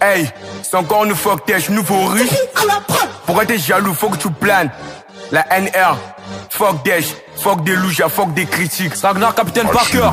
Hey, c'est encore une fuck tèche, nouveau riche. Pourquoi t'es jaloux, faut que tu planes. La NR, fuck Dash, fuck des loujas, fuck des critiques. Ragnar, capitaine Parker.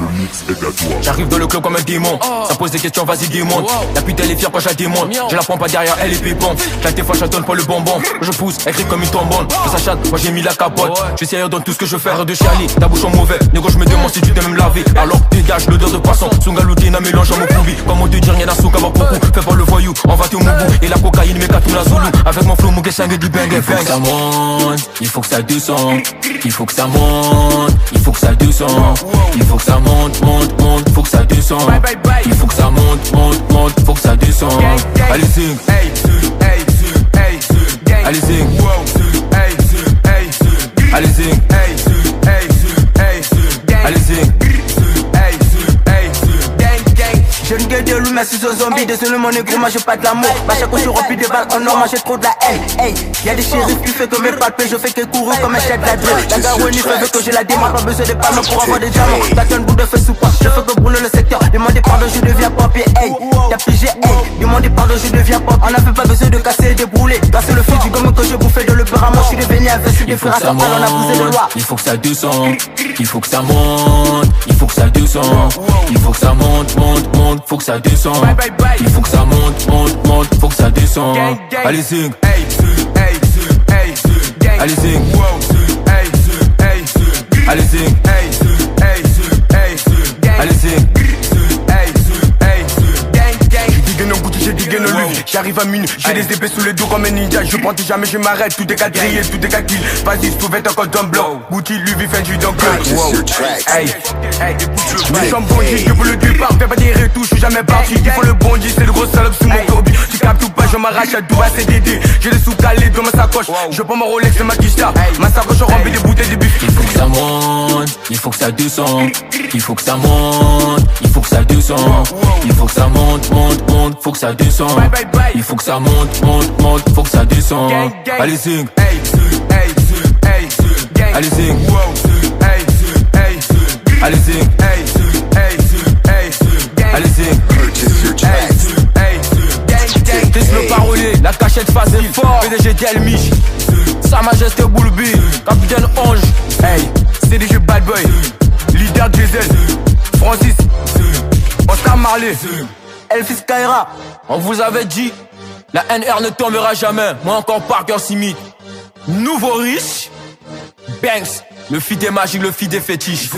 J'arrive dans le club comme un démon. Ça pose des questions, vas-y démonte. La pute elle est fière quand je la démonte. Je la prends pas derrière, elle est pépon. J'ai des fois, je donne pas le bonbon. Je pousse, elle crie comme une tombonne. Je s'achète, moi j'ai mis la capote. Je suis sérieux dans tout ce que je fais, de Charlie. Ta bouche en mauvais, négo, je me demande si tu t'aimes me laver. Alors dégage l'odeur de poisson. Sungaloutina mélange à mon poubi. Comment te dire, rien à souka, va beaucoup. Fais pas le voyou, on va te moubou. Et la cocaïne, mes tout la zoulou. Avec mon flow, mon guessing du bang. Il faut que ça monte, il faut que ça descende. Il faut que ça monte, il faut que ça descende. Il faut que ça monte, monte, monte, faut que ça descende. Il faut que ça monte, monte, monte, faut que ça descende. Allez zing, allez zing, allez zing, allez zing. J'ai une gueule de loup, merci aux zombies. Désolé mon négro, moi j'ai pas de l'amour. Bah chaque fois je remplis des balles en or, moi j'ai trop de la haine. Hey, y'a des shérifs qui fait que mes palpés, je fais que courir comme un chef de la drill. La garounie veut que j'ai la démarre, pas besoin de palmes pour avoir des diamants. T'as une boule de feu sous quoi, je fais que brûler le secteur. Demandez pardon, je deviens pompier. Hey, t'as pigé, hey, demandez pardon, je deviens pompier. On n'avait pas besoin de casser et débrouler. Là c'est le fil du gomme que je bouffais de le beurre à moi. Je suis devenu investi des frères à on a poussé de loi. Il faut que ça descende, il faut que ça monte, il faut que ça descende. Il faut que ça monte, monte, monte, faut que ça descende. Il faut que ça monte, monte, monte, faut que ça descende. Allez zing, allez zing, allez zing, allez zing. J'ai digué nos luttes, j'arrive à minuit, j'ai des épées sous les dos comme un ninja. Je prends tout jamais, je m'arrête, tout est quadrillé, tout est calcul. Vas-y, souvent encore dans le bloc. Gucci, Louis fait du dunker. Hey, je suis un bandit, je veux le départ. Fais pas des retouches, je suis jamais parti. Ils font le bandit, c'est le gros salope sous mon corbi. Tu captes tout pas, je m'arrache à tout à CDD. J'ai les sous calés dans ma sacoche. Je prends mon Rolex et ma quicheta. Ma sacoche remplie des bouteilles de bif. Il faut que ça monte, il faut que ça descende. Il faut que ça monte, il faut que ça descende. Il faut que ça monte, monte, monte, faut que ça descende. Il faut que ça monte, monte, monte, faut que ça descende. Allez zing, allez zing, allez zing, allez zing. Fils le parolier, la cachette facile, PDG Delmich, Sa Majesté Boulby, Capitaine Ange. Hey, CDG Bad Boy, leader Diesel, Francis, Oscar Marley, Elfis Kaira. On vous avait dit, la NR ne tombera jamais. Moi encore Parker Simit. Nouveau riche, Banks, le feed des magiques, le feed des fétiches.